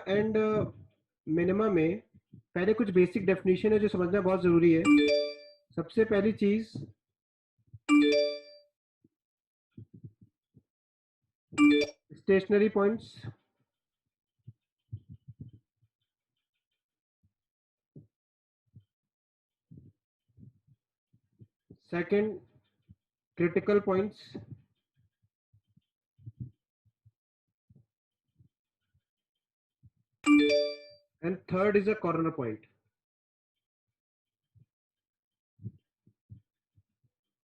And minima में पहले कुछ बेसिक डेफिनेशन है जो समझना बहुत जरूरी है। सबसे पहली चीज, stationary points. Second, critical points. And third is a corner point.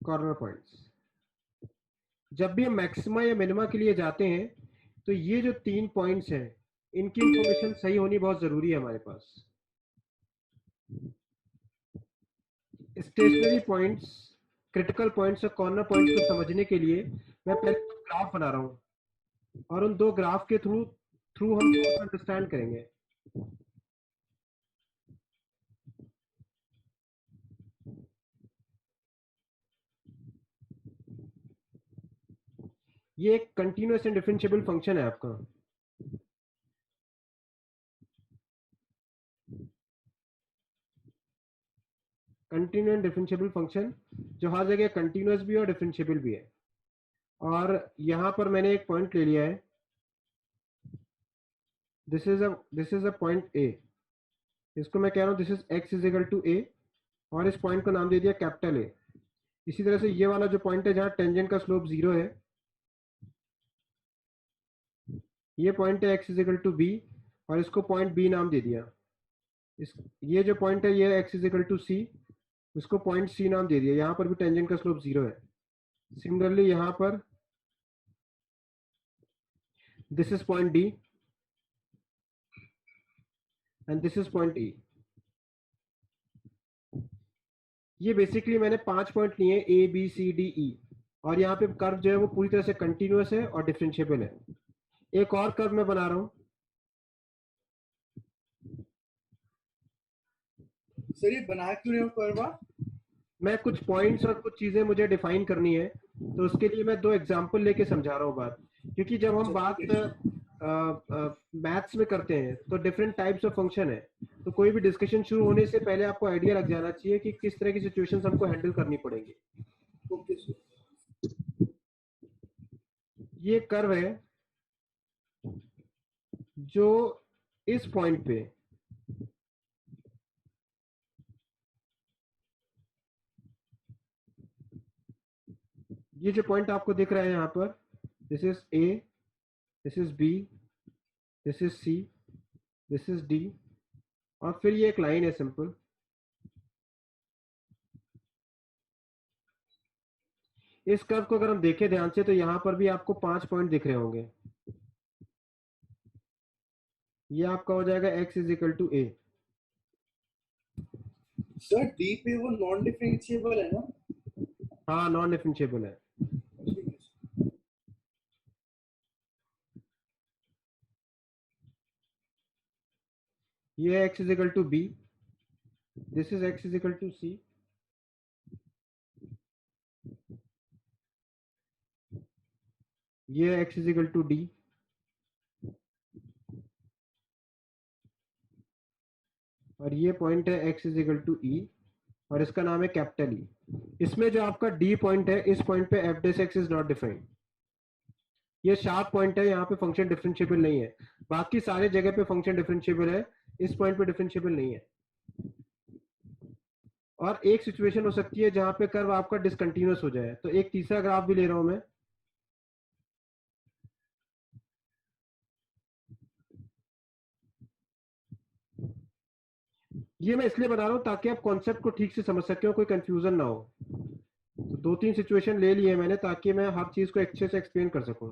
Corner points, जब भी हम मैक्सिमा या मिनिमा के लिए जाते हैं तो ये जो 3 पॉइंट्स हैं इनकी इंफॉर्मेशन सही होनी बहुत जरूरी है हमारे पास। स्टेशनरी पॉइंट्स, क्रिटिकल पॉइंट्स और कॉर्नर पॉइंट्स को समझने के लिए मैं पहले ग्राफ बना रहा हूँ और उन दो ग्राफ के थ्रू थ्रू हम अंडरस्टैंड करेंगे। ये एक कंटिन्यूअस एंड डिफरेंशिएबल फंक्शन है आपका। कंटिन्यू एंड डिफरेंशिएबल फंक्शन जो हर जगह कंटिन्यूअस भी है और डिफरेंशिएबल भी है। और यहां पर मैंने एक पॉइंट ले लिया है, this is a point A. इसको मैं कह रहा हूं this is X is equal to A और इस पॉइंट को नाम दे दिया कैपिटल ए। इसी तरह से ये वाला जो पॉइंट है जहां टेंजेंट का स्लोप 0 है, ये पॉइंट है x is equal to b और इसको पॉइंट बी नाम दे दिया। इस ये जो पॉइंट है ये एक्स इज इक्वल टू सी, इसको पॉइंट सी नाम दे दिया। यहां पर भी टेंजेंट का स्लोप 0 है। सिमिलरली यहां पर this is point D and this is point ई। ये बेसिकली मैंने 5 पॉइंट लिए A B C D E और यहाँ पे कर्व जो है वो पूरी तरह से कंटिन्यूअस है और डिफरेंशिएबल है। एक और कर्व मैं बना रहा हूँ। सर ये बना क्यों रहे हो कर्व आप? मैं कुछ पॉइंट्स और कुछ चीजें मुझे डिफाइन करनी है तो उसके लिए मैं 2 एग्जांपल लेके समझा रहा हूँ बात। क्योंकि जब हम अच्छा बात ठीक है। मैथ्स में करते हैं तो डिफरेंट टाइप्स ऑफ फंक्शन है, तो कोई भी डिस्कशन शुरू होने से पहले आपको आइडिया लग जाना चाहिए कि किस तरह की सिचुएशंस हमको हैंडल करनी पड़ेंगी। Okay sir. ये कर्व है जो इस पॉइंट पे ये जो पॉइंट आपको दिख रहा है यहाँ पर, this is A, this is B, this is C, this is D और फिर ये एक लाइन है सिंपल। इस कर्व को अगर हम देखें ध्यान से तो यहाँ पर भी आपको 5 पॉइंट दिख रहे होंगे। ये आपका हो जाएगा x is equal to A. Sir D पे वो नॉन डिफरेंशिएबल है ना? हाँ, नॉन डिफरेंशिएबल है। ठीक है सर। ये x is equal to B, this is x is equal to C, ये x is equal to D और ये पॉइंट है x is equal to E और इसका नाम है कैपिटल ई। इसमें जो आपका डी पॉइंट है इस पॉइंट पे f dash x is not defined. ये शार्प पॉइंट है, यहाँ पे फंक्शन डिफरेंशिएबल नहीं है। बाकी सारे जगह पे फंक्शन डिफरेंशिएबल है, इस पॉइंट पे डिफरेंशिएबल नहीं है। और एक सिचुएशन हो सकती है जहां पे कर्व आपका डिसकंटिन्यूअस हो जाए। तो एक तीसरा ग्राफ भी ले रहा हूं मैं। ये मैं इसलिए बना रहा हूं ताकि आप कॉन्सेप्ट को ठीक से समझ सके और कोई कंफ्यूजन ना हो। तो 2-3 सिचुएशन ले लिए मैंने ताकि मैं हर चीज को अच्छे से एक्सप्लेन कर सकूं।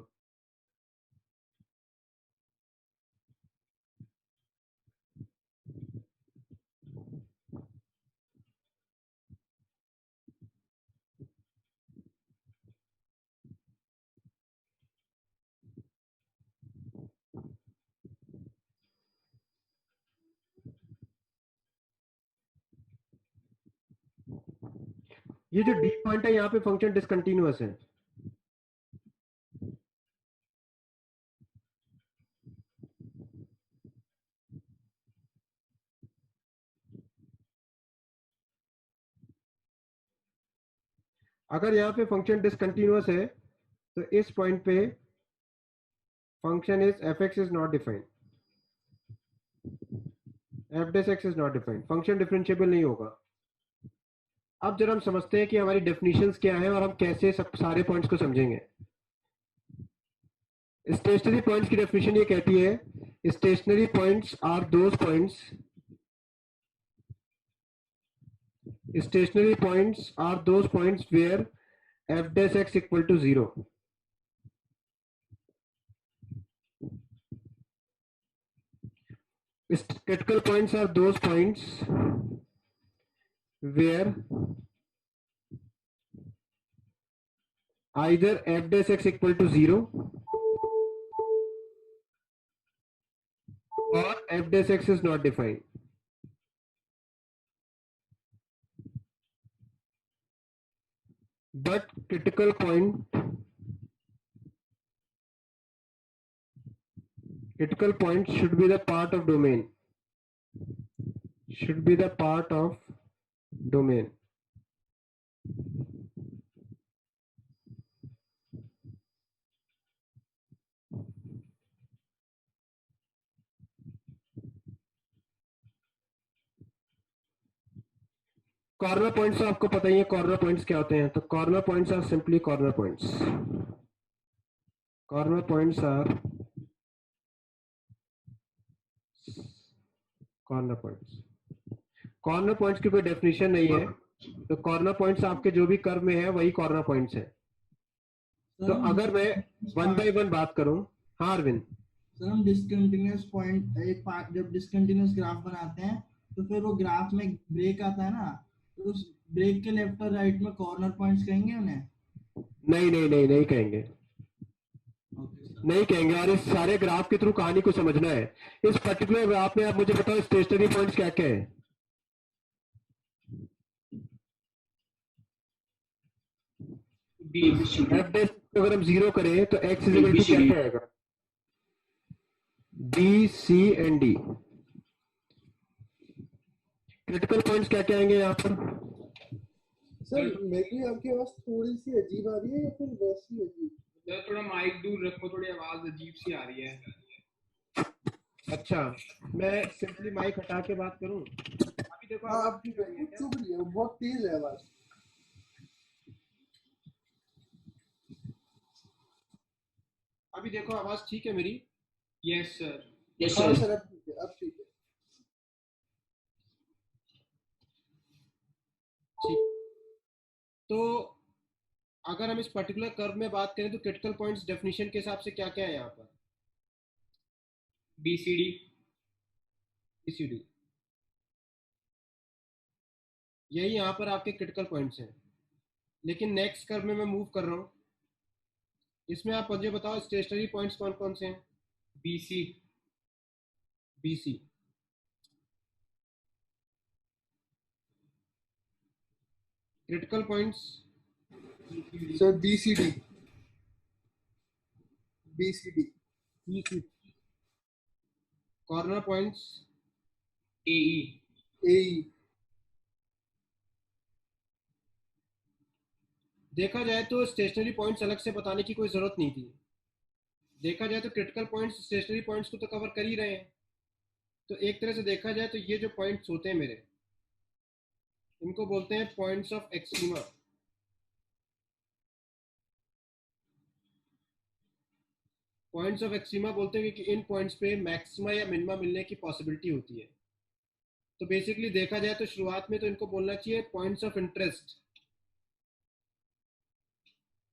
ये जो डी पॉइंट है यहाँ पे फंक्शन डिसकंटिन्यूअस है। अगर यहाँ पे फंक्शन डिसकंटिन्यूअस है तो इस पॉइंट पे function is f x is not defined, f dash x is not defined, function differentiable नहीं होगा। अब जरा हम समझते हैं कि हमारी डेफिनेशंस क्या है और हम कैसे सब सारे पॉइंट्स को समझेंगे। स्टेशनरी पॉइंट्स की डेफिनेशन ये कहती है stationary points are those points, stationary points are those points where f dash x equal to 0. Critical points are those points where either f dash x equal to 0 or f dash x is not defined. But critical point should be the part of domain. Should be the part of domain. Corner points आपको पता ही है corner points क्या होते हैं, तो corner points are simply corner points. Corner points are corner points. Corner points की कोई definition नहीं है, तो कॉर्नर पॉइंट्स आपके जो भी कर्व में है वही कॉर्नर पॉइंट्स है। तो अगर मैं वन बाय वन बात करूं, हाँ अरविंद। सर हम डिसकंटिन्यूअस पॉइंट एक पार्ट जब डिसकंटिन्यूअस ग्राफ बनाते हैं तो फिर वो ग्राफ में ब्रेक आता है ना, तो उस ब्रेक के लेफ्ट और राइट में कॉर्नर पॉइंट्स कहेंगे उन्हें? नहीं नहीं नहीं नहीं कहेंगे, ओके सर। नहीं कहेंगे। और इस सारे ग्राफ के थ्रू कहानी को समझना है। इस पर्टिकुलर ग्राफ में आप मुझे बताओ स्टेशनरी पॉइंट्स क्या क्या है। एफ डैश अगर हम 0 करें तो एक्स इज इक्वल टू क्या क्या आएगा, B C and D. Critical points क्या क्या आएंगे यहाँ पर? सर मेरी आपकी आवाज थोड़ी सी अजीब आ रही है या फिर वैसी अजीब? सर थोड़ा माइक दूर रखो, थोड़ी आवाज अजीब सी आ रही है। अच्छा, मैं सिंपली माइक हटा के बात करूं? अभी देखो हाँ आवाज आप ठीक है, चुप रही है, बहुत तेज है आवाज। अभी देखो आवाज ठीक है मेरी? Yes sir. हाँ सर अब ठीक है, अब ठीक है। ठीक। तो अगर हम इस पर्टिकुलर कर्व में बात करें तो क्रिटिकल पॉइंट्स डेफिनेशन के हिसाब से क्या क्या है यहाँ पर? बीसीडी। बीसीडी, यही यहाँ पर आपके क्रिटिकल पॉइंट्स हैं। लेकिन नेक्स्ट कर्व में मैं मूव कर रहा हूँ, इसमें आप मुझे बताओ स्टेशनरी पॉइंट्स कौन कौन से हैं? BC. BC, critical points sir BCD. BCD. BC, corner points AE. AE. देखा जाए तो स्टेशनरी पॉइंट्स अलग से बताने की कोई जरूरत नहीं थी। देखा जाए तो क्रिटिकल पॉइंट्स स्टेशनरी पॉइंट्स को तो कवर कर ही रहे हैं। तो एक तरह से देखा जाए तो ये जो पॉइंट्स होते हैं मेरे, इनको बोलते हैं points of extrema. Points of extrema बोलते हैं कि इन पॉइंट्स पे मैक्सिमा या मिनिमा मिलने की पॉसिबिलिटी होती है। तो बेसिकली देखा जाए तो शुरुआत में तो इनको बोलना चाहिए पॉइंट्स ऑफ इंटरेस्ट।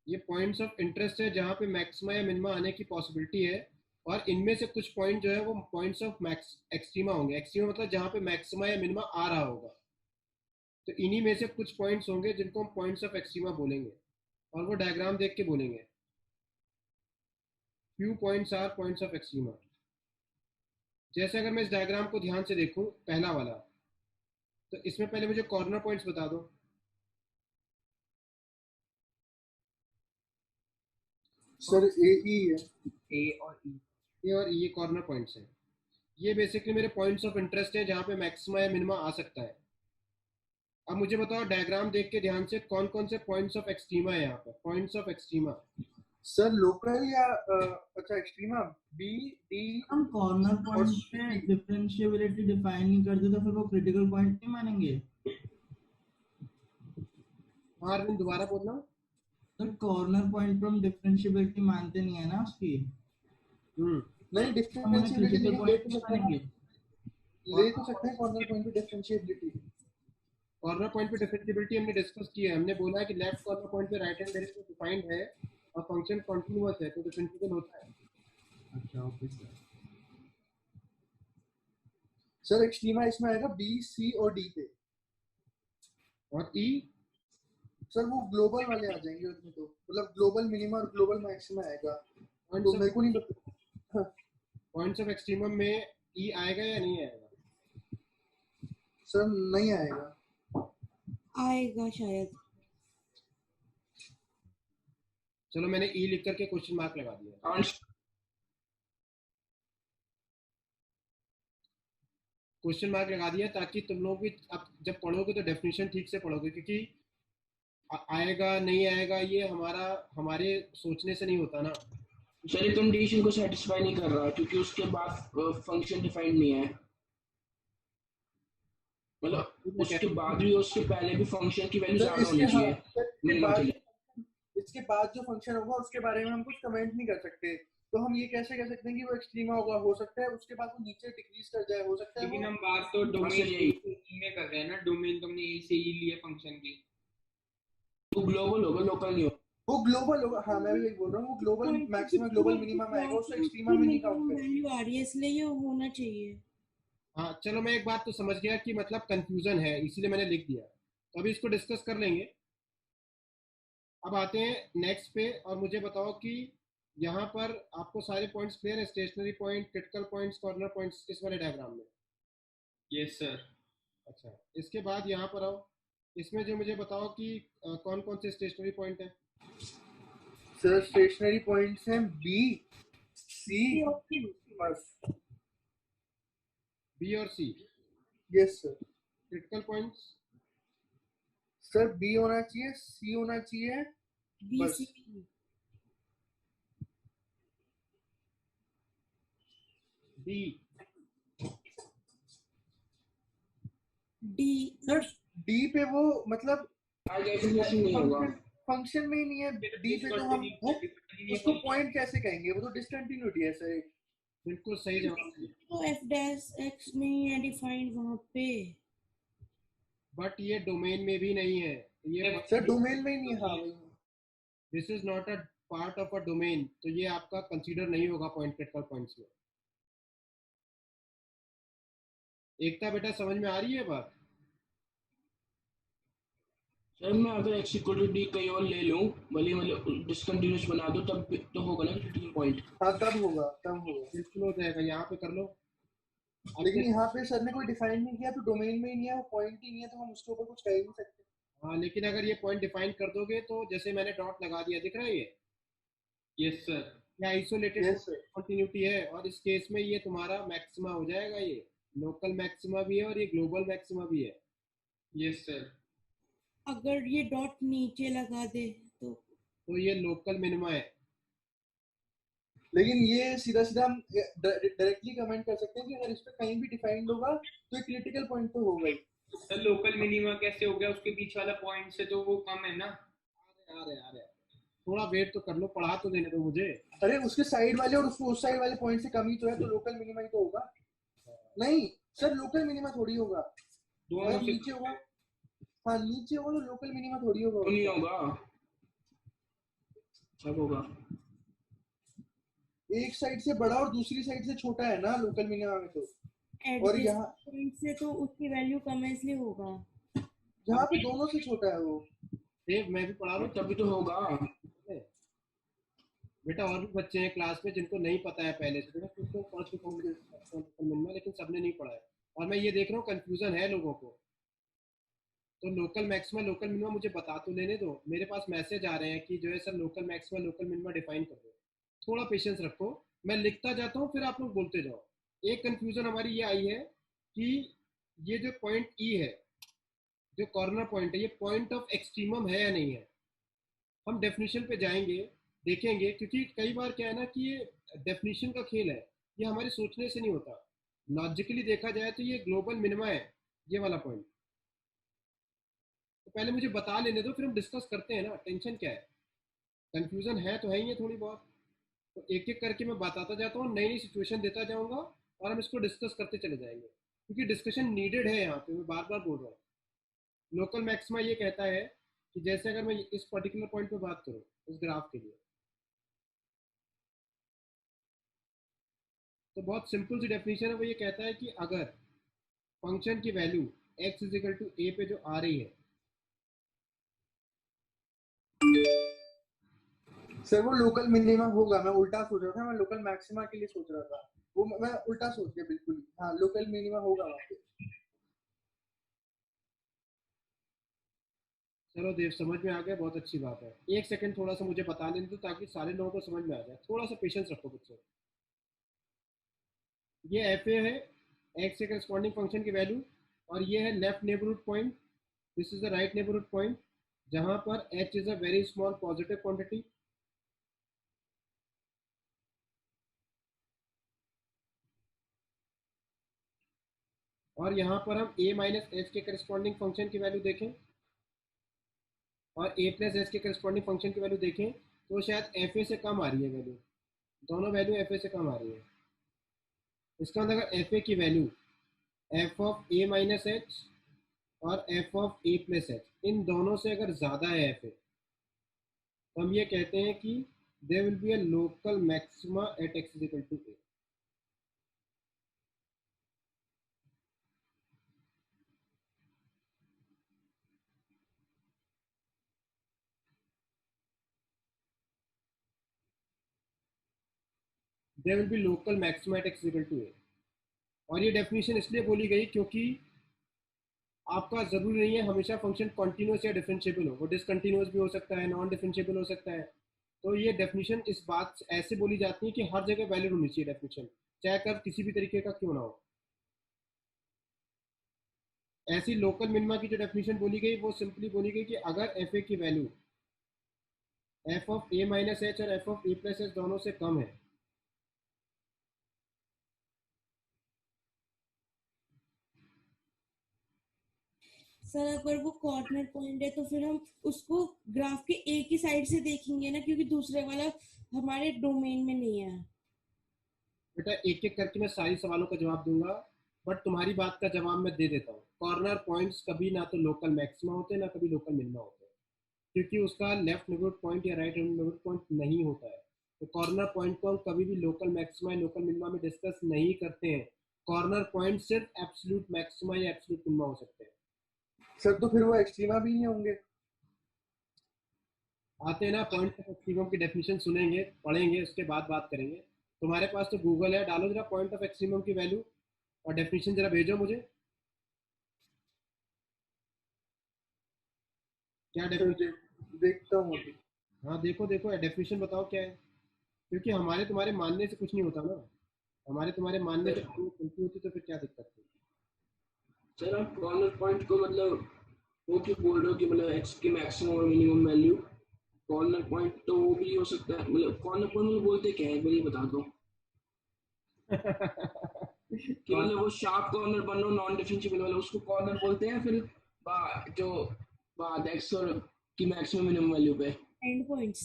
ये पॉइंट्स ऑफ इंटरेस्ट है जहां पे मैक्सिमा या मिनिमा आने की पॉसिबिलिटी है, और इनमें से कुछ पॉइंट जो है वो पॉइंट्स ऑफ मैक्स एक्सट्रीमा होंगे। एक्सट्रीमा मतलब जहां पे मैक्सिमा या मिनिमा आ रहा होगा। तो इन्हीं में से कुछ पॉइंट्स होंगे जिनको हम पॉइंट्स ऑफ एक्सट्रीमा बोलेंगे, और वो डायग्राम देख के बोलेंगे। Few points are points of extrema. जैसे अगर मैं इस डायग्राम को ध्यान से देखूं, पहला वाला, तो इसमें पहले मुझे कॉर्नर पॉइंट्स बता दो। सर एई है। ए और ई। ये और ये कॉर्नर पॉइंट्स हैं। ये बेसिकली मेरे पॉइंट्स ऑफ इंटरेस्ट है जहां पे मैक्सिमा या मिनिमा आ सकता है। अब मुझे बताओ डायग्राम देख के ध्यान से कौन कौन से पॉइंट्स ऑफ एक्सट्रीमा है यहाँ पर, points of extrema. Sir local या अच्छा एक्सट्रीमा बी डी हम कॉर्नर पॉइंट और पे C। डिफरेंशिएबिलिटी डिफाइन नहीं करते तो फिर वो क्रिटिकल पॉइंट नहीं मानेंगे। हाँ अरविंद दोबारा बोलना। सर कॉर्नर पॉइंट पे हम डिफरेंशिएबिलिटी मानते नहीं है ना उसकी, नहीं तो हम उन्हें डिफरेंशिएबिलिटी क्रिटिकल ले पॉइंट तो नहीं सकते हैं, मानेंगे। ले तो सकते हैं कॉर्नर पॉइंट पे डिफरेंशिएबिलिटी। कॉर्नर पॉइंट पे डिफरेंशिएबिलिटी हमने डिस्कस की है, हमने बोला है कि लेफ्ट कॉर्नर पॉइंट पे राइट हैंड डायरेक्शन डिफाइंड है और फंक्शन कॉन्टिन्यूअस है तो डिफरेंशिएबल होता है। अच्छा ओके सर। सर एक्सट्रीमा इसमें आएगा बी सी और डी पे, और ई सर वो ग्लोबल वाले आ जाएंगे उसमें, तो मतलब ग्लोबल मिनिमा और ग्लोबल मैक्सिमा आएगा, तो मेरे को नहीं पता। पॉइंट्स ऑफ एक्सट्रीमम में ई आएगा या नहीं आएगा? सर नहीं आएगा। आएगा शायद। चलो मैंने ई लिख करके क्वेश्चन मार्क लगा दिया। क्वेश्चन मार्क लगा दिया ताकि तुम लोग भी अब जब पढ़ोगे तो डेफिनेशन ठीक से पढ़ोगे, क्योंकि आएगा नहीं आएगा ये हमारे सोचने से नहीं होता ना। सर ये कंडीशन को सेटिस्फाई नहीं कर रहा क्योंकि उसके बाद फंक्शन डिफाइंड नहीं है, मतलब उसके बाद भी उसके पहले भी फंक्शन की वैल्यू सर ज्यादा होनी चाहिए इसके मिनिमम बाद के लिए। इसके बाद जो फंक्शन होगा उसके बारे में हम कुछ कमेंट नहीं कर सकते, तो हम ये कैसे कह सकते हैं कि वो एक्सट्रीमा होगा, हो सकता है उसके बाद वो नीचे डिक्रीज कर जाए, हो सकता है लेकिन वो हम बात तो सर डोमेन यही में कर रहे हैं ना, डोमेन तुमने ए से ही लिए फंक्शन की। वो ग्लोबल होगा, लोकल नहीं होगा। वो ग्लोबल होगा। हाँ मैं भी यही बोल रहा हूँ, वो ग्लोबल मैक्सिमम ग्लोबल मिनिमम में आएगा, उसको एक्सट्रीमा में नहीं काउंट करेंगे। वैल्यू आ रही है इसलिए ये होना चाहिए। हाँ चलो मैं एक बात तो समझ गया कि मतलब कंफ्यूजन है इसीलिए मैंने लिख दिया, तो अभी इसको डिस्कस कर लेंगे। अब आते हैं नेक्स्ट पे और मुझे बताओ कि यहाँ पर आपको सारे पॉइंट्स क्लियर है, stationary point, critical points, corner points इस वाले डायग्राम में? Yes sir. अच्छा इसके बाद यहाँ पर आओ, इसमें जो मुझे बताओ कि कौन कौन से स्टेशनरी पॉइंट है? सर स्टेशनरी पॉइंट्स हैं बी सी बस। बी और C. Yes sir. Critical points? Sir B होना चाहिए, सी होना चाहिए बी बस। C D D. Sir D पे वो मतलब डेफिनेशन नहीं होगा। फंक्शन में ही नहीं है डी पे, तो हम उसको पॉइंट कैसे कहेंगे, वो तो डिसकंटिन्यूटी है सर। बिल्कुल सही जवाब दिया, तो एफ डैश एक्स नहीं है डिफाइंड वहां पे। बट ये डोमेन में भी नहीं है ये। सर डोमेन में ही नहीं है। हाँ वही। This is not a part of a domain, तो ये आपका कंसीडर नहीं होगा पॉइंट, क्रिटिकल पॉइंट्स में। एकता बेटा समझ में आ रही है बात? सर मैं अगर एक्स इक्वल टू डी कहीं और ले लूं, भले मतलब डिसकंटिन्यूअस बना दो तब तो होगा ना क्रिटिकल पॉइंट। हाँ तब होगा, तब होगा। बिल्कुल हो जाएगा, यहाँ पे कर लो। लेकिन यहाँ पे सर ने कोई डिफाइन नहीं किया, तो डोमेन में ही नहीं है, वो पॉइंट ही नहीं है, तो हम उसके ऊपर कुछ कह ही नहीं सकते। हाँ लेकिन अगर ये पॉइंट डिफाइन कर दोगे तो जैसे मैंने डॉट लगा दिया, दिख रहा है ये? Yes sir. ये आइसोलेटेड यस सर। कंटिन्यूटी है और इस केस में ये तुम्हारा मैक्सिमा हो जाएगा, ये लोकल मैक्सिमा भी है और ये ग्लोबल मैक्सिमा भी है। Yes sir. अगर ये डॉट नीचे लगा दे तो ये लोकल मिनिमा है। लेकिन ये सीधा सीधा हम डायरेक्टली कमेंट कर सकते हैं कि अगर इस पे कहीं भी डिफाइंड होगा तो एक क्रिटिकल पॉइंट तो होगा ही। सर लोकल मिनिमा कैसे हो गया, उसके बीच वाला पॉइंट से तो वो कम है ना। आ रहे थोड़ा वेट तो कर लो, पढ़ा तो देने दो मुझे। अरे उसके साइड वाले और उसको उस साइड वाले पॉइंट से कम ही तो है, तो लोकल मिनिमा ही तो होगा। नहीं सर लोकल मिनिमा थोड़ी होगा, दोनों अगर से नीचे होगा। हाँ नीचे होगा तो लोकल मिनिमा थोड़ी तो होगा। नहीं होगा, सब होगा। एक साइड से बड़ा और दूसरी साइड से छोटा है ना लोकल मिनिमा में, तो और यहाँ पॉइंट से तो उसकी वैल्यू कम है इसलिए होगा। यहाँ पे दोनों से छोटा है वो। देव मैं भी पढ़ा लूं तभी तो होगा। बेटा, और भी बच्चे हैं क्लास में जिनको नहीं पता है पहले से, मैं खुद तो पढ़ चुका हूँ लेकिन सबने नहीं पढ़ा है और मैं ये देख रहा हूँ कंफ्यूजन है लोगों को। तो लोकल मैक्सिमा लोकल मिनिमा मुझे बता तो लेने दो, मेरे पास मैसेज आ रहे हैं कि जो है sir local maxima local minima define कर दो। थोड़ा पेशेंस रखो, मैं लिखता जाता हूँ फिर आप लोग बोलते जाओ। एक कंफ्यूजन हमारी ये आई है कि ये जो पॉइंट ई है जो कॉर्नर पॉइंट है ये पॉइंट ऑफ एक्सट्रीमम है या नहीं है। हम डेफिनेशन पे जाएंगे, देखेंगे, क्योंकि कई बार क्या है ना कि ये डेफिनेशन का खेल है, ये हमारे सोचने से नहीं होता। लॉजिकली देखा जाए तो ये ग्लोबल मिनिमा है, ये वाला पॉइंट। तो पहले मुझे बता लेने दो, फिर हम डिस्कस करते हैं ना, टेंशन क्या है। कंफ्यूजन है तो है ही है थोड़ी बहुत, तो एक एक करके मैं बताता जाता हूँ, नई नई सिचुएशन देता जाऊंगा और हम इसको डिस्कस करते चले जाएंगे, क्योंकि डिस्कशन नीडेड है यहाँ पे, मैं बार बार बोल रहा हूँ। लोकल मैक्सिमा ये कहता है कि जैसे अगर मैं इस पर्टिकुलर पॉइंट पे बात करूँ इस ग्राफ के लिए, तो बहुत सिंपल सी डेफिनेशन है, वो ये कहता है कि अगर फंक्शन की value x is equal to A पे जो आ रही है, सर वो लोकल मिनिमम होगा, मैं उल्टा सोच रहा था, मैं लोकल मैक्सिमा के लिए सोच रहा था, वो मैं उल्टा सोच गया बिल्कुल। हाँ लोकल मिनिमम होगा वहाँ पे। चलो देव समझ में आ गया, बहुत अच्छी बात है। एक सेकंड थोड़ा सा मुझे बता लेने दो ताकि सारे लोगों को समझ में आ जाए, थोड़ा सा पेशेंस रखो मुझसे। ये एफ ए है, एक्स के करस्पॉन्डिंग फंक्शन की वैल्यू, और ये है left neighbourhood point, this is the right neighbourhood point, जहां पर H is a very small positive quantity. और यहाँ पर हम a माइनस एच के करस्पॉन्डिंग फंक्शन की वैल्यू देखें और a प्लस एच के करस्पॉन्डिंग फंक्शन की वैल्यू देखें, तो शायद एफ ए से कम आ रही है वैल्यू, दोनों वैल्यू एफ ए से कम आ रही है। इसका मतलब अगर एफ ए की value F of A minus H और F of A plus H, इन दोनों से अगर ज़्यादा है एफ ए, तो हम ये कहते हैं कि there will be a local maxima at x is equal to A. There will be local maxima at x is equal to A. और ये डेफिनेशन इसलिए बोली गई क्योंकि आपका जरूरी नहीं है हमेशा फंक्शन कॉन्टिन्यूस या डिफरेंशिएबल हो, वो डिसकंटिन्यूस भी हो सकता है, नॉन डिफरेंशिएबल हो सकता है। तो ये डेफिनेशन इस बात ऐसे बोली जाती है कि हर जगह वैलिड होनी चाहिए डेफिनेशन, चाहे कर किसी भी तरीके का क्यों ना हो। ऐसी लोकल मिनिमा की जो डेफिनेशन बोली गई वो सिंपली बोली गई कि अगर एफ ए की value F of A minus H और F of A plus H दोनों से कम है, सर अगर वो कॉर्नर पॉइंट है तो फिर हम उसको ग्राफ के एक ही साइड से देखेंगे ना, क्योंकि दूसरे वाला हमारे डोमेन में नहीं है। बेटा एक एक करके मैं सारी सवालों का जवाब दूंगा, बट तुम्हारी बात का जवाब मैं दे देता हूँ। कॉर्नर पॉइंट्स कभी ना तो लोकल मैक्सिमा होते हैं ना कभी लोकल मिनिमा होते हैं, क्योंकि उसका लेफ्ट नेबरहुड पॉइंट या राइट नेबरहुड पॉइंट नहीं होता है। तो कॉर्नर पॉइंट को हम कभी भी लोकल मैक्सिमा या लोकल मिनिमा में डिस्कस नहीं करते हैं। कॉर्नर पॉइंट सिर्फ एब्सोल्यूट मैक्सिमा या एब्सोल्यूट मिनिमा हो सकते हैं। सर तो फिर वो एक्सट्रीमा भी नहीं होंगे? आते हैं ना पॉइंट ऑफ एक्सट्रीमम की डेफिनेशन, सुनेंगे पढ़ेंगे उसके बाद बात करेंगे। तुम्हारे पास तो गूगल है, डालो जरा पॉइंट ऑफ एक्सट्रीमम की वैल्यू और डेफिनेशन जरा भेजो मुझे, क्या सर डेफिनेशन। देखता हूँ अभी। हाँ देखो देखो डेफिनेशन बताओ क्या है, क्योंकि हमारे तुम्हारे मानने से कुछ नहीं होता ना, हमारे तुम्हारे मानने से चलती होती तो फिर क्या दिक्कत थी। सर आप कॉर्नर पॉइंट को मतलब वो क्यों बोल रहे हो कि मतलब एक्स की मैक्सिमम और मिनिमम वैल्यू, कॉर्नर पॉइंट तो वो भी हो सकता है, मतलब कॉर्नर पॉइंट मतलब बोलते क्या है मुझे बता दो, कि मतलब वो शार्प कॉर्नर बन रहा नॉन डिफरेंशिएबल वाला उसको कॉर्नर बोलते हैं, फिर जो बाद एक्स और की मैक्सिमम मिनिमम वैल्यू पे end points.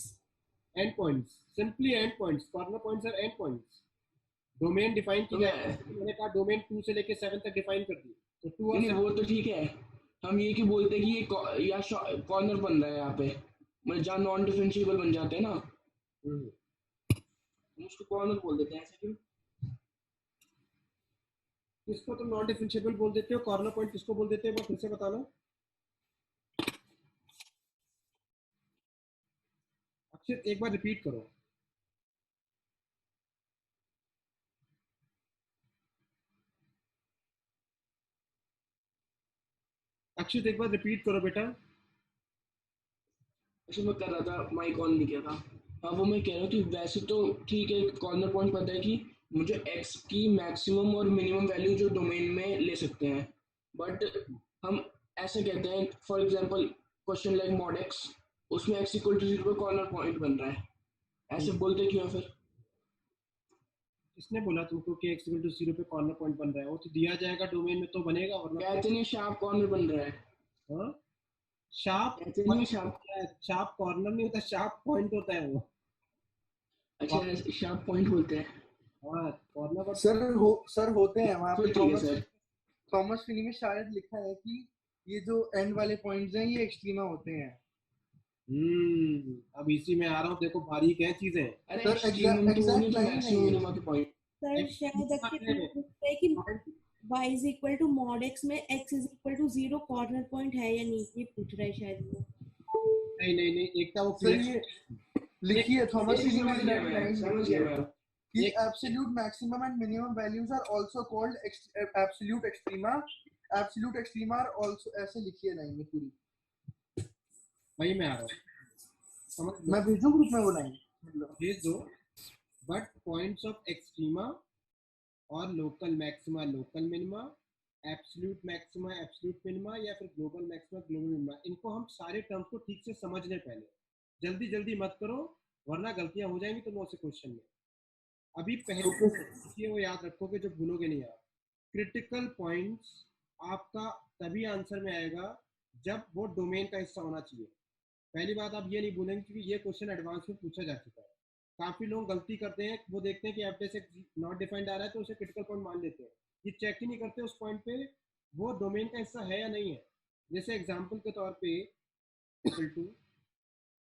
End points, simply end points, corner points are end points. Domain define की तो जाए मैं तो मैंने कहा डोमेन 2 से लेके 7 तक डिफाइन कर दी, तो 2 और नहीं 7। वो तो ठीक है, हम ये क्यों बोलते हैं कि ये या कॉर्नर बन रहा है यहाँ पे, मतलब जहाँ नॉन डिफरेंशिएबल बन जाते हैं ना हम उसको कॉर्नर बोल देते हैं, ऐसा क्यों? किसको तुम नॉन डिफरेंशिएबल बोल देते हो, कॉर्नर पॉइंट किसको बोल देते हो, वो फिर से बताना। अक्षित एक बार रिपीट करो। अक्षित एक बार रिपीट करो बेटा। ऐसे मैं कर रहा था, माइक ऑन नहीं किया था। हाँ वो मैं कह रहा हूँ कि वैसे तो ठीक है, कॉर्नर पॉइंट पता है कि मुझे एक्स की मैक्सिमम और मिनिमम वैल्यू जो डोमेन में ले सकते हैं, बट हम ऐसे कहते हैं, for example question like mod x, उसमें x इक्वल टू 0 पे कॉर्नर पॉइंट बन रहा है, ऐसे बोलते क्यों है फिर? इसने बोला तुमको कि x इक्वल टू 0 पे कॉर्नर पॉइंट बन रहा है, वो तो दिया जाएगा डोमेन में तो बनेगा, वरना कहते नहीं शार्प कॉर्नर बन रहा है, हाँ शार्प कहते नहीं शार्प, शार्प कॉर्नर नहीं होता, शार्प पॉइंट होता है वो। अच्छा शार्प पॉइंट बोलते हैं। हाँ कॉर्नर पर सर होते हैं वहाँ तो पे। ठीक है सर। थॉमस फिनी में शायद लिखा है कि ये जो एंड वाले पॉइंट्स हैं ये एक्सट्रीमा होते हैं। अब इसी में आ रहा हूँ, देखो बारीक है चीजें। अरे सर एक्सट्रीमम तो वो नहीं, तो exact line मैक्सिमम नहीं है। मिनिमम के पॉइंट। सर शायद आपके कि y is equal to mod x में x is equal to 0 corner point है या नहीं, ये पूछ रहा है शायद वो। नहीं नहीं नहीं, एक था वो सर clear- ये लिखी है थॉमस फिनी समझ में गया मैं, लाइन समझ लिखी गया है मैं। कि absolute maximum and minimum values are also called absolute extrema. Absolute extrema are also, ऐसे लिखी है लाइन में पूरी। वही मैं आ रहा हूँ, समझ लो, मैं भेजूं ग्रुप में वो लाइन? भेज दो। बट पॉइंट्स ऑफ एक्सट्रीमा और local maxima local minima, absolute maxima absolute minima, या फिर ग्लोबल मैक्सिमा ग्लोबल मिनिमा, इनको हम सारे टर्म को ठीक से समझ लें पहले। जल्दी जल्दी मत करो वरना गलतियां हो जाएंगी तुम से क्वेश्चन में। अभी पहले वो याद रखोगे जो भूलोगे नहीं आप। क्रिटिकल पॉइंट्स आपका तभी आंसर में आएगा जब वो डोमेन का हिस्सा होना चाहिए। पहली बात आप ये नहीं भूलेंगे क्योंकि ये क्वेश्चन एडवांस में पूछा जा चुका है। काफी लोग गलती करते हैं, वो देखते हैं कि एफ नॉट डिफाइंड आ रहा है तो उसे क्रिटिकल पॉइंट मान लेते हैं, ये चेक ही नहीं करते उस पॉइंट पे वो डोमेन का हिस्सा है या नहीं है। जैसे एग्जांपल के तौर पे two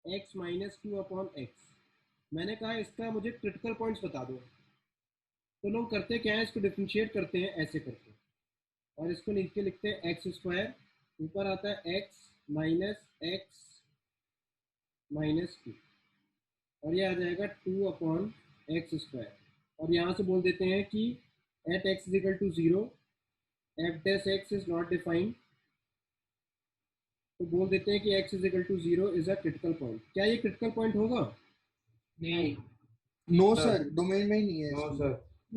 x minus 2 upon x, मैंने कहा इसका मुझे क्रिटिकल पॉइंट्स बता दो, तो लोग करते क्या है, इसको डिफ्रेंशिएट करते हैं ऐसे करके और इसको नीचे लिखते हैं एक्स स्क्वायर, ऊपर आता है एक्स माइनस 2 और ये आ जाएगा 2 अपॉन एक्स स्क्वायर। और यहाँ से बोल देते हैं कि at x is equal to 0 f dash x is not defined, तो बोल देते हैं कि x is equal to 0 is a critical point. क्या ये क्रिटिकल पॉइंट होगा? नहीं, नो सर, डोमेन में ही नहीं है। No sir,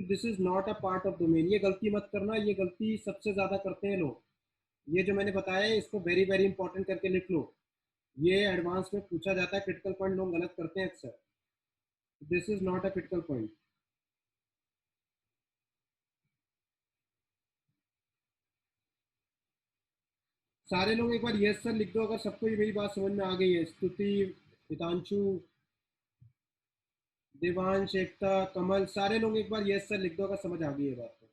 this is not a part of domain. ये गलती मत करना, ये गलती सबसे ज्यादा करते हैं लोग। ये जो मैंने बताया है इसको वेरी वेरी इंपॉर्टेंट करके लिख लो, ये एडवांस में पूछा जाता है। क्रिटिकल पॉइंट लोग गलत करते हैं अक्सर। This is not a critical point. सारे लोग एक बार यस सर लिख दो अगर सबको ये मेरी बात समझ में आ गई है। स्तुति, हितांशु, देवांश, एकता, कमल, सारे लोग एक बार यस सर लिख दो अगर समझ आ गई है बात। तो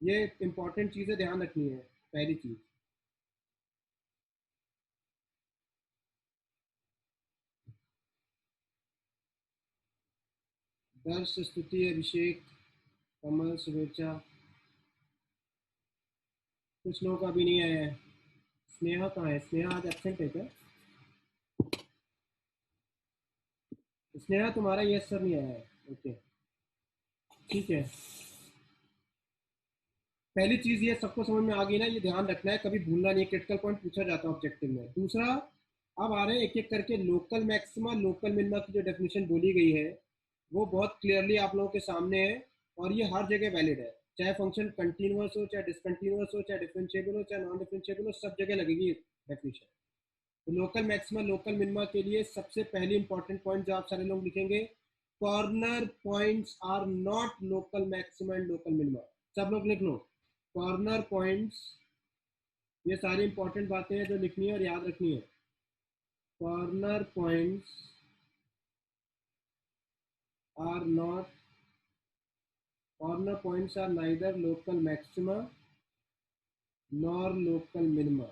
ये इंपॉर्टेंट चीज़ें ध्यान रखनी है। पहली चीज़, दर्श, स्तुति, अभिषेक, कमल, शुभेच्छा, कुछ लोगों का भी नहीं आया है। स्नेहा कहाँ है? स्नेहा आज एब्सेंट है क्या? स्नेहा तुम्हारा यस सर नहीं आया है, ओके ठीक है। पहली चीज ये सबको समझ में आ गई ना, ये ध्यान रखना है, कभी भूलना नहीं। क्रिटिकल पॉइंट पूछा जाता है ऑब्जेक्टिव में। दूसरा, अब आ रहे हैं एक एक करके लोकल मैक्सिमा लोकल मिनिमा की जो डेफिनेशन बोली गई है वो बहुत क्लियरली आप लोगों के सामने है और ये हर जगह वैलिड है। चाहे फंक्शन कंटिन्यूअस हो, चाहे डिसकंटिन्यूअस हो, चाहे डिफरेंशिएबल हो, चाहे नॉन डिफरेंशिएबल हो, सब जगह लगेगी डेफिनेशन। तो लोकल मैक्सिमा लोकल मिनिमा के लिए सबसे पहली इंपॉर्टेंट पॉइंट जो आप सारे लोग लिखेंगे, corner points are not local maxima and local minima. सब लोग लिख लो कॉर्नर पॉइंट्स। ये सारी इंपॉर्टेंट बातें हैं जो लिखनी है और याद रखनी है। Corner points are not, corner points are neither local maxima nor local minima,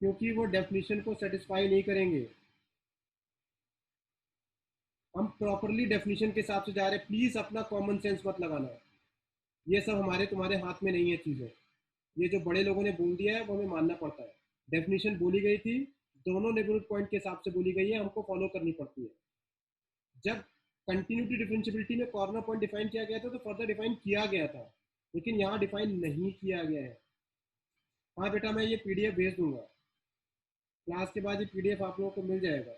क्योंकि वो डेफिनेशन को सेटिस्फाई नहीं करेंगे। हम प्रॉपरली डेफिनेशन के हिसाब से जा रहे हैं, प्लीज अपना कॉमन सेंस मत लगाना। ये सब हमारे तुम्हारे हाथ में नहीं है चीजें। ये जो बड़े लोगों ने बोल दिया है वो हमें मानना पड़ता है। डेफिनेशन बोली गई थी, दोनों नेबरहुड पॉइंट के हिसाब से बोली गई है, हमको फॉलो करनी पड़ती है। जब कंटिन्यूटी डिफरेंशिएबिलिटी में कॉर्नर पॉइंट डिफाइन किया गया था तो फर्दर डिफाइन किया गया था, लेकिन यहाँ डिफाइन नहीं किया गया है। हाँ बेटा, मैं ये पीडीएफ भेज दूंगा, क्लास के बाद ये पीडीएफ आप लोगों को मिल जाएगा।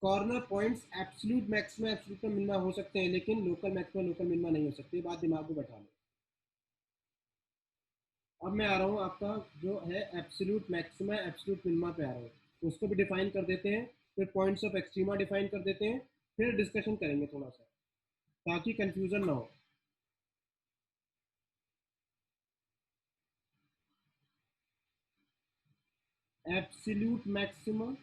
Corner points absolute maxima absolute minima हो सकते हैं, लेकिन लोकल मैक्सिमा लोकल मिनिमा नहीं हो सकते। ये बात दिमाग में बैठा लो। अब मैं आ रहा हूँ आपका जो है एब्सोल्यूट मैक्सिमा एब्सोल्यूट मिनिमा पे आ रहा हूँ। उसको भी डिफाइन कर देते हैं, फिर पॉइंट्स ऑफ एक्सट्रीमा डिफाइन कर देते हैं, फिर डिस्कशन करेंगे थोड़ा सा ताकि कंफ्यूजन ना हो। एब्सोल्यूट मैक्सिमा,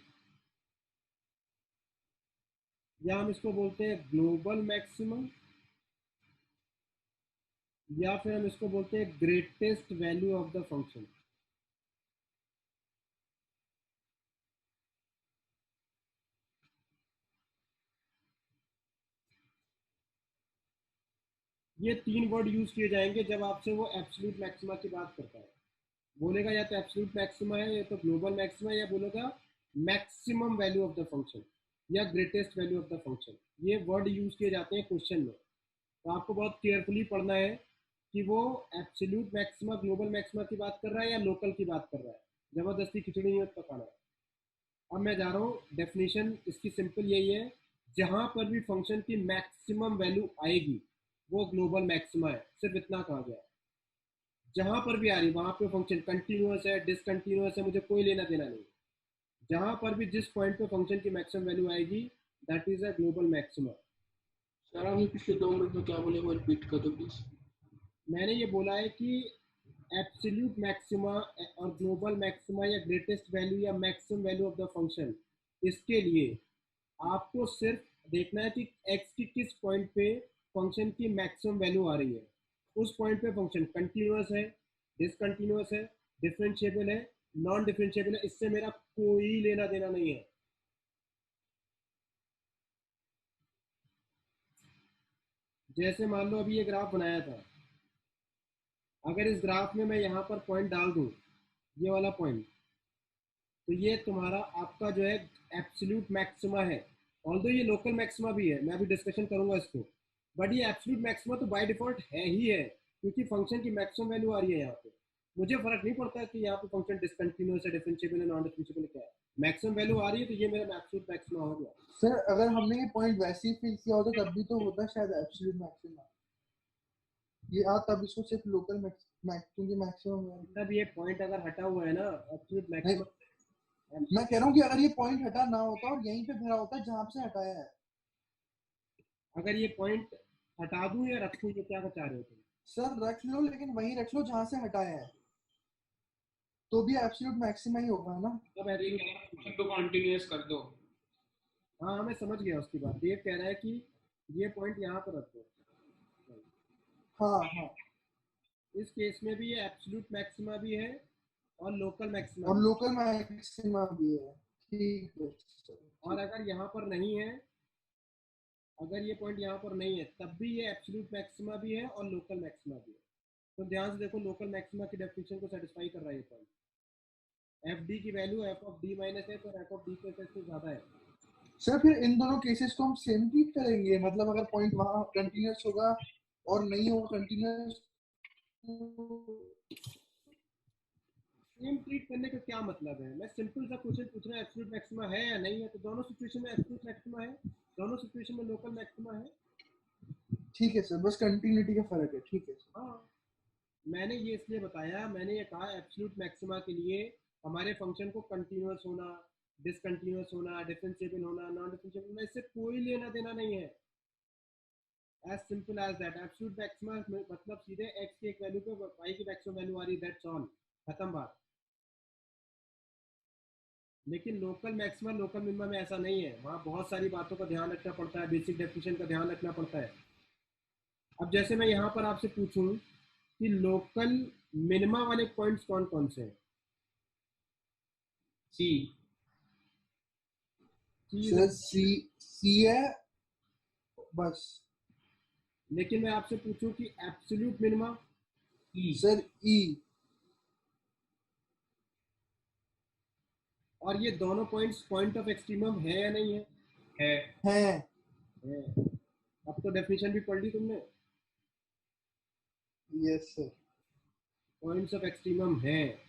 या हम इसको बोलते हैं ग्लोबल मैक्सिमम, या फिर हम इसको बोलते हैं greatest value of the function. ये तीन वर्ड यूज किए जाएंगे जब आपसे वो एब्सोल्यूट मैक्सिमा की बात करता है। बोलेगा या तो एब्सोल्यूट मैक्सिमा है, या तो ग्लोबल मैक्सिमा, या बोलेगा maximum value of the function, या greatest value of the function. ये वर्ड यूज किए जाते हैं क्वेश्चन में, तो आपको बहुत केयरफुली पढ़ना है कि वो एब्सोल्यूट मैक्सिमा ग्लोबल मैक्सिमा की बात कर रहा है या लोकल की बात कर रहा है। जबरदस्ती खिचड़ी नहीं पकाना है। अब मैं जा रहा हूँ, डेफिनेशन इसकी सिंपल यही है, जहां पर भी फंक्शन की मैक्सिमम वैल्यू आएगी वो ग्लोबल मैक्सिमा है। सिर्फ इतना कहा गया है। जहां पर भी आ रही वहां पे फंक्शन कंटिन्यूअस है डिसकंटिन्यूअस है, मुझे कोई लेना देना नहीं। जहां पर भी जिस पॉइंट पे फंक्शन की मैक्सिमम वैल्यू आएगी that is a global maxima. Sir आपने पिछले 2 मिनट में क्या बोले, वो रिपीट कर दो प्लीज। मैंने ये बोला है कि एब्सोल्यूट मैक्सिमा और ग्लोबल मैक्सिमा या ग्रेटेस्ट वैल्यू या maximum value of the function, इसके लिए आपको सिर्फ देखना है कि एक्स की किस पॉइंट पे फंक्शन की मैक्सिमम वैल्यू आ रही है। उस पॉइंट पे फंक्शन कंटिन्यूअस है, डिसकंटिन्यूअस है, डिफरेंशिएबल है, नॉन डिफरेंशिएबल है, इससे मेरा कोई लेना देना नहीं है। जैसे मान लो अभी ये ग्राफ बनाया था, अगर इस ग्राफ में मैं यहाँ पर पॉइंट डाल दूँ, ये वाला पॉइंट, तो ये तुम्हारा आपका जो है एब्सोल्यूट मैक्सिमा है। ऑल्दो ये लोकल मैक्सिमा भी है, मैं अभी डिस्कशन करूंगा इसको, बट ये एब्सोल्यूट मैक्सिमा तो बाय डिफॉल्ट है ही है, क्योंकि फंक्शन की मैक्सिमम वैल्यू आ रही है यहाँ पे। मुझे फर्क नहीं पड़ता कि यहाँ पे फंक्शन डिसकंटिन्यूअस है, डिफरेंशिएबल है, नॉन डिफरेंशिएबल क्या है, मैक्सिमम वैल्यू आ रही है तो ये मेरा एब्सोल्यूट मैक्सिमा हो गया। सर अगर हमने ये पॉइंट वैसे ही फिल किया होता तब भी तो होता शायद एब्सोल्यूट मैक्सिमम। ये तब इसको सिर्फ लोकल क्योंकि मैक्सिमम है। तब ये पॉइंट अगर हटा हुआ है ना एब्सोल्यूट नहीं, मैक्सिमम। मैं कह रहा हूँ कि अगर ये पॉइंट हटा ना होता और यहीं पे भरा होता जहां से हटाया है। अगर ये पॉइंट हटा दूं या रखूं, ये क्या चाह रहे हो तुम? सर रख लो, लेकिन वहीं रख लो जहां से हटाया है, तो भी एब्सोल्यूट मैक्सिमा ही होगा ना। तब ये एब्सोल्यूट, कह रहा है फंक्शन को कॉन्टिन्यूअस कर दो। हाँ मैं समझ गया उसकी बात। देव कह रहा है कि ये पॉइंट यहाँ पर रख दो। हाँ हाँ, इस केस में भी ये एब्सोल्यूट मैक्सिमा भी है और लोकल मैक्सिमा और भी। लोकल मैक्सिमा भी है। ठीक है सर, और अगर यहाँ पर नहीं है, अगर ये पॉइंट यहाँ पर नहीं है, तब भी ये एब्सोल्यूट मैक्सिमा भी है और लोकल मैक्सिमा भी है। तो ध्यान से देखो, लोकल मैक्सिमा की डेफिनेशन को सेटिस्फाई कर रहा है ये पॉइंट। एफ डी की value F of D minus H और एफ ऑफ डी के से ज़्यादा है। सर फिर इन दोनों केसेस को हम सेम ट्रीट करेंगे, मतलब अगर पॉइंट वहां कंटिन्यूअस होगा और नहीं होगा कंटिन्यूअस। सेम ट्रीट करने का क्या मतलब है? मैं सिंपल सा क्वेश्चन पूछ रहा हूँ, एब्सोल्यूट मैक्सिमा है या नहीं है, तो दोनों सिचुएशन में एब्सोल्यूट मैक्सिमा है, दोनों सिचुएशन में लोकल मैक्सिमा है। ठीक है सर, बस कंटिन्यूटी का फर्क है। ठीक है सर। हाँ, मैंने ये इसलिए बताया, मैंने ये कहा एब्सोल्यूट मैक्सिमा के लिए हमारे फंक्शन को कंटिन्यूअस होना, डिसकंटिन्यूअस होना, डिफरेंशिएबल होना, नॉन डिफरेंशिएबल होना, इससे कोई लेना देना नहीं है। As simple as that. Absolute maxima मतलब सीधे x की एक वैल्यू पे y की मैक्सिमम वैल्यू आ रही है, दैट्स ऑल, खत्म बात। लेकिन लोकल मैक्सिमा लोकल मिनिमा में ऐसा नहीं है, वहाँ बहुत सारी बातों का ध्यान रखना पड़ता है, बेसिक डेफिनेशन का ध्यान रखना पड़ता है। अब जैसे मैं यहाँ पर आपसे पूछूं कि लोकल मिनिमा वाले पॉइंट्स कौन कौन से हैं? सी। सर सी है बस। लेकिन मैं आपसे पूछूं कि एब्सोल्यूट मिनिमा? ई। सर ई। और ये दोनों पॉइंट्स पॉइंट ऑफ एक्सट्रीमम है या नहीं है? है। है। है। अब तो डेफिनेशन भी पढ़ ली तुमने। Yes sir. Points of extremum है,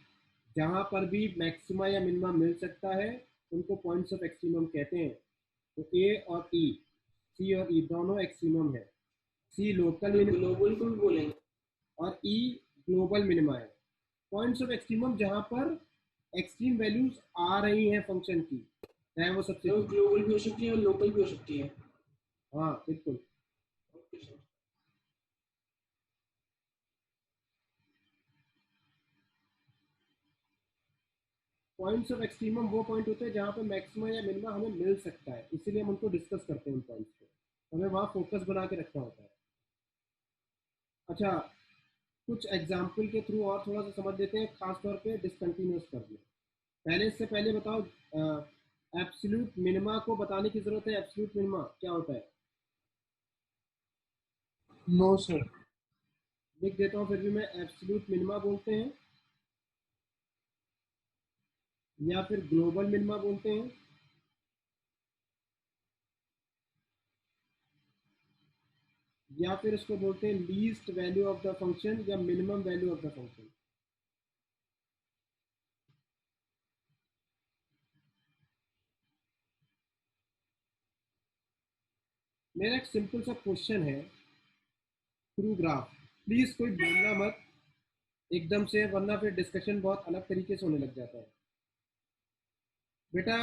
जहां पर भी मैक्सिमा या मिनिमा मिल सकता है उनको पॉइंट्स ऑफ एक्सट्रीमम कहते हैं। तो ए और ई, सी और ई दोनों एक्सट्रीमम है। सी लोकल मिनिमम ग्लोबल को भी बोलेंगे। और ई ग्लोबल मिनिमा है। पॉइंट्स ऑफ एक्सट्रीमम जहां पर एक्सट्रीम वैल्यूज आ रही हैं फंक्शन की, चाहे वो सबसे तो ग्लोबल भी हो सकती है और लोकल भी हो सकती है। हाँ बिल्कुल। Okay sir. Points of extremum वो पॉइंट होते हैं जहां पर मैक्सिमा या मिनिमा हमें मिल सकता है, इसीलिए हम उनको डिस्कस करते हैं उन पॉइंट्स को, हमें वहां फोकस बना के रखना होता है। अच्छा, कुछ एग्जाम्पल के थ्रू और थोड़ा सा समझ लेते हैं, खासतौर पे डिसकंटिन्यूअस कर्व में। पहले इससे पहले बताओ, एब्सोल्यूट मिनिमा को बताने की जरूरत है। एब्सोल्यूट मिनिमा क्या होता है? No sir. लिख देता हूँ फिर भी मैं, एब्सोल्यूट मिनिमा बोलते हैं या फिर ग्लोबल मिनिमा बोलते हैं या फिर इसको बोलते हैं least value of the function या minimum value of the function. मेरा एक सिंपल सा क्वेश्चन है थ्रू ग्राफ, प्लीज कोई बोलना मत एकदम से, वरना फिर डिस्कशन बहुत अलग तरीके से होने लग जाता है। बेटा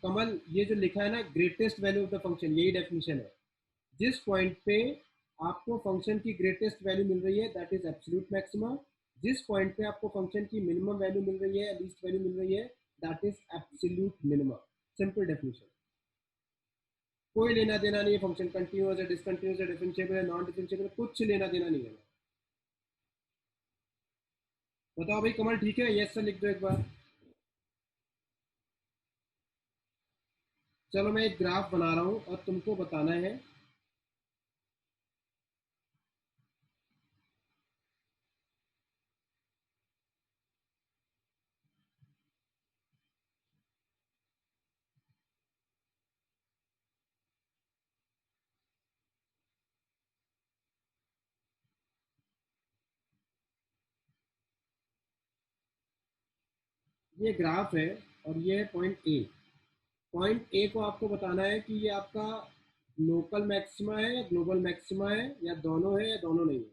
कमल, ये जो लिखा है ना greatest value of the function, यही डेफिनेशन है। जिस पॉइंट पे आपको फंक्शन की ग्रेटेस्ट वैल्यू मिल रही है दैट इज एब्सोल्यूट मैक्सिमा। जिस पॉइंट पे आपको फंक्शन की मिनिमम वैल्यू मिल रही है, लीस्ट वैल्यू मिल रही है, that is absolute minima. Simple definition, कोई लेना देना नहीं है फंक्शन कंटिन्यूअस है, डिसकंटिन्यूअस है, डिफरेंशिएबल है, नॉन डिफरेंशिएबल, कुछ लेना देना नहीं है। बताओ भाई कमल, ठीक है? यस सर लिख दो एक बार। चलो मैं एक ग्राफ बना रहा हूँ और तुमको बताना है ये ग्राफ है और ये है पॉइंट ए। पॉइंट ए को आपको बताना है कि ये आपका लोकल मैक्सिमा है या ग्लोबल मैक्सिमा है, या दोनों है या दोनों नहीं है।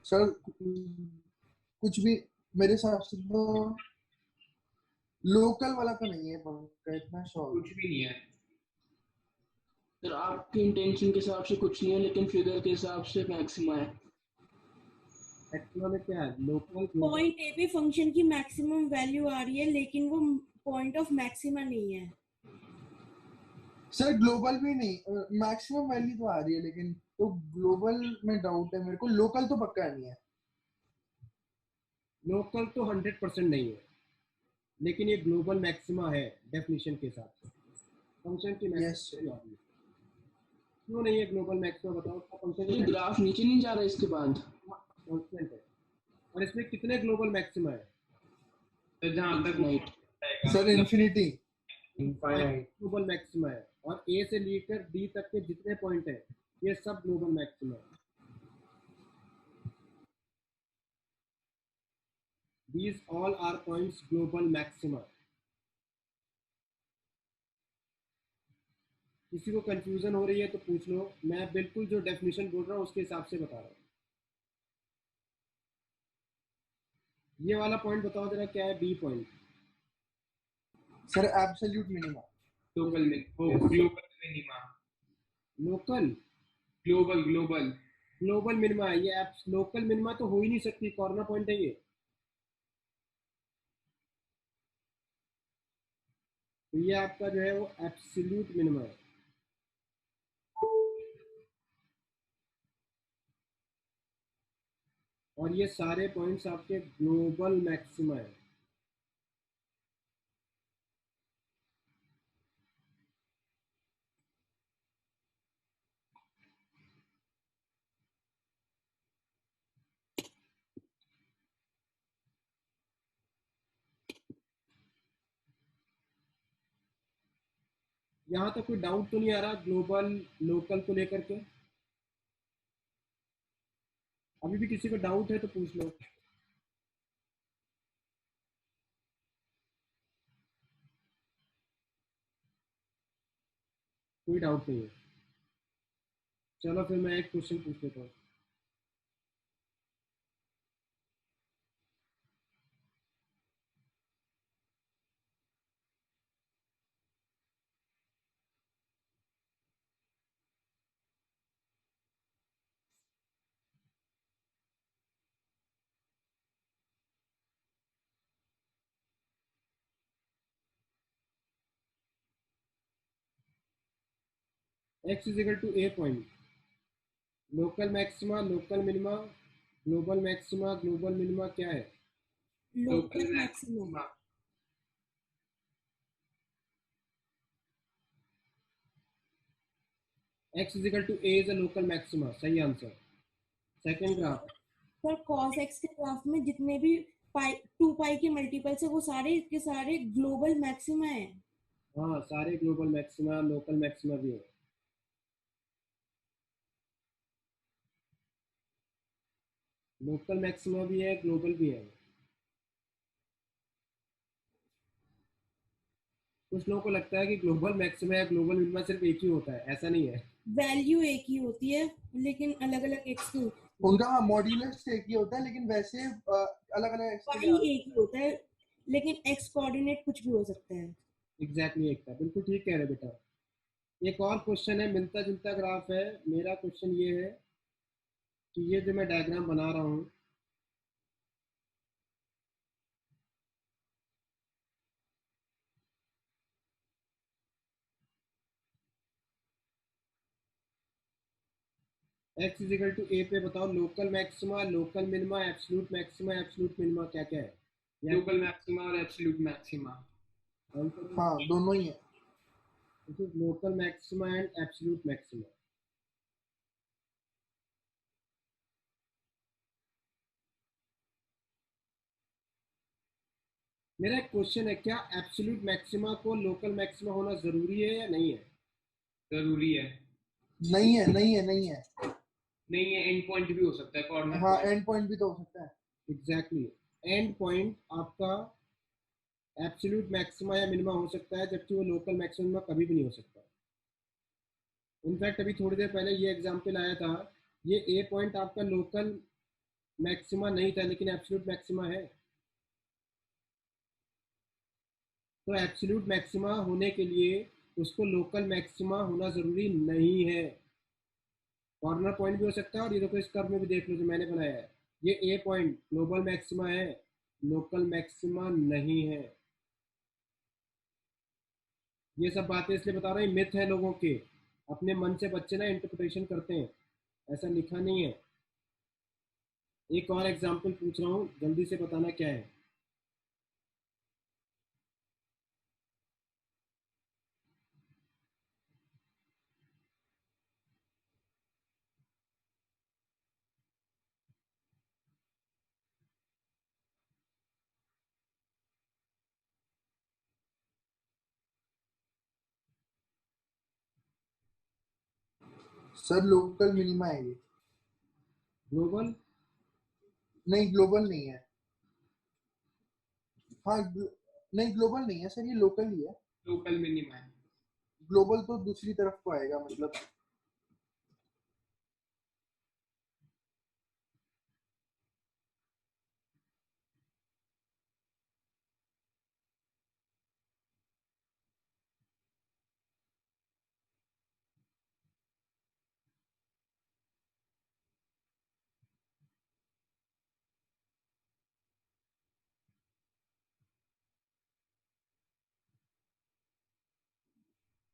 सर कुछ भी मेरे हिसाब से तो लोकल वाला तो नहीं है पक्का, इतना श्योर। कुछ भी नहीं है। सर आपके इंटेंशन के हिसाब से कुछ नहीं है, लेकिन फिगर के हिसाब से मैक्सिमा है। मैक्सिमा में क्या है? Local global. पॉइंट ए पे फंक्शन की मैक्सिमम वैल्यू आ रही है, लेकिन वो पॉइंट ऑफ मैक्सिमा नहीं है। सर ग्लोबल भी नहीं, मैक्सिमम वैल्यू तो आ रही है लेकिन, तो ग्लोबल में डाउट है मेरे को, लोकल तो पक्का नहीं है। लोकल तो 100% नहीं है, लेकिन ये ग्लोबल मैक्सिमा है डेफिनेशन के हिसाब से। फंक्शन की यस मैक्सिमा आ रही है। क्यों नहीं है ग्लोबल मैक्सिमा? बताओ, उसका फंक्शन ये की ग्राफ नीचे नहीं जा रहा इसके बाद। कांस्टेंट है। और इसमें कितने ग्लोबल मैक्सिमा है? तो जहाँ तक वो Infinite। जाएगा, sir infinity. Infinite. Global maxima है, और ए से लेकर डी तक के जितने पॉइंट हैं ये सब ग्लोबल मैक्सिमा है। These all are points global maxima. किसी को कंफ्यूजन हो रही है तो पूछ लो, मैं बिल्कुल जो डेफिनेशन बोल रहा हूँ उसके हिसाब से बता रहा हूँ। ये वाला पॉइंट बताओ जरा, क्या है B point? Sir absolute minima. Local में वो global minima. Local global global. Global minima है ये। लोकल मिनिमा तो हो ही नहीं सकती, कॉर्नर पॉइंट है ये। तो ये आपका जो है वो एब्सोल्यूट मिनिमा है। और ये सारे पॉइंट्स आपके ग्लोबल मैक्सिमा है। यहाँ तक कोई डाउट तो नहीं आ रहा ग्लोबल लोकल को लेकर के? अभी भी किसी को डाउट है तो पूछ लो। कोई डाउट नहीं है। चलो फिर मैं एक क्वेश्चन पूछ लेता हूँ। x is equal to A point, local maxima, local minima, global maxima, global minima क्या है? Local maximum. x is equal to A is a local maxima, सही आंसर। Second graph. पर cos x के graph में जितने भी पाई 2 पाई के multiples है वो सारे के सारे ग्लोबल मैक्सिमा है। हाँ, सारे ग्लोबल मैक्सिमा, लोकल मैक्सिमा भी है। लोकल मैक्सिमा भी है, ग्लोबल भी है। कुछ लोगों को लगता है कि ग्लोबल मैक्सिमा या ग्लोबल मिनिमा सिर्फ एक ही होता है, ऐसा नहीं है। वैल्यू एक ही होती है लेकिन अलग अलग एक्स की होती उनका हाँ मॉड्यूलस एक ही होता है, लेकिन वैसे अलग अलग है। वाई एक ही होता है लेकिन एक्स कोऑर्डिनेट कुछ भी हो सकता है। एग्जैक्टली एक था, बिल्कुल ठीक कह रहे हो बेटा। एक और क्वेश्चन है, मिलता जुलता ग्राफ है। मेरा क्वेश्चन ये है कि ये जो मैं डायग्राम बना रहा हूँ, x is equal to A पे बताओ local maxima, local minima, absolute maxima, absolute minima क्या क्या है? लोकल मैक्सिमा और एब्सोल्यूट मैक्सिमा। हाँ दोनों ही है। This is local maxima and absolute maxima. मेरा एक क्वेश्चन है, क्या एब्सोल्यूट मैक्सिमा को लोकल मैक्सिमा होना जरूरी है या नहीं है? जरूरी है। नहीं है, नहीं है, नहीं है। नहीं है, एंड पॉइंट भी हो सकता है, कॉर्नर हाँ पॉइंट। एंड पॉइंट भी तो हो सकता है। एग्जैक्टली एंड पॉइंट आपका एब्सोल्यूट मैक्सिमा या मिनिमा हो सकता है, जबकि वो लोकल मैक्सिमा कभी भी नहीं हो सकता। इनफैक्ट अभी थोड़ी देर पहले ये एग्जांपल आया था, ये ए पॉइंट आपका लोकल मैक्सिमा नहीं था लेकिन एब्सोल्यूट मैक्सिमा है। तो एब्सोल्यूट मैक्सिमा होने के लिए उसको लोकल मैक्सिमा होना ज़रूरी नहीं है। कॉर्नर पॉइंट भी हो सकता है, और ये देखो इस कर्व में भी देख लो जो मैंने बनाया है, ये ए पॉइंट ग्लोबल मैक्सिमा है, लोकल मैक्सिमा नहीं है। ये सब बातें इसलिए बता रहा हूँ, मिथ है लोगों के, अपने मन से बच्चे ना इंटरप्रिटेशन करते हैं, ऐसा लिखा नहीं है। एक और एग्जाम्पल पूछ रहा हूँ, जल्दी से बताना क्या है। सर लोकल मिनिमा है ये। ग्लोबल नहीं ग्लोबल नहीं है। हाँ नहीं ग्लोबल नहीं है सर, ये लोकल ही है। लोकल मिनिमा है। ग्लोबल तो दूसरी तरफ को आएगा मतलब।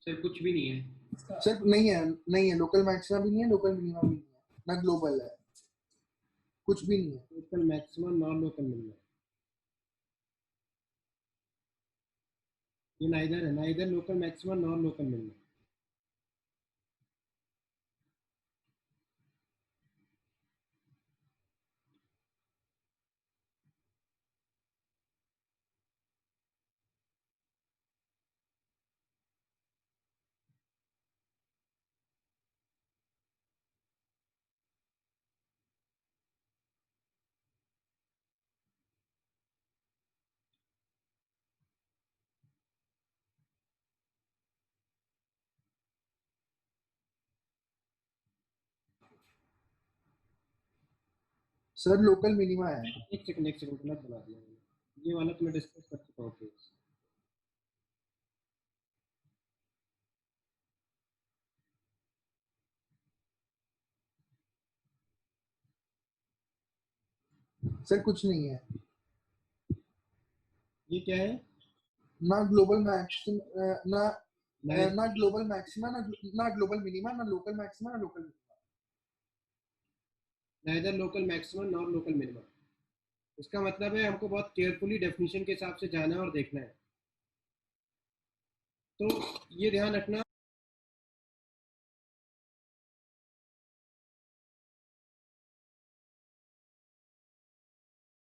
सर कुछ भी नहीं है। सर नहीं है, नहीं है, लोकल मैक्सिमा भी नहीं है, लोकल मिनिमा भी नहीं है, ना ग्लोबल है, कुछ भी नहीं है। Local maxima non local minima, ये नाइदर है, neither local maxima non local minima. Sir local minima है। एक सेकंड गलत बना दिया मैंने, ये वाला तो मैं डिस्कस कर चुका हूँ केस। सर कुछ नहीं है, ये क्या है? ना ग्लोबल मैक्सिम ना Neither- ना ग्लोबल मैक्सिमा ना ग्लोबल मिनिमा ना लोकल मैक्सिमा ना local minima. neither local maximum nor local minimum। इसका मतलब है हमको बहुत केयरफुली डेफिनेशन के हिसाब से जाना है और देखना है। तो ये ध्यान रखना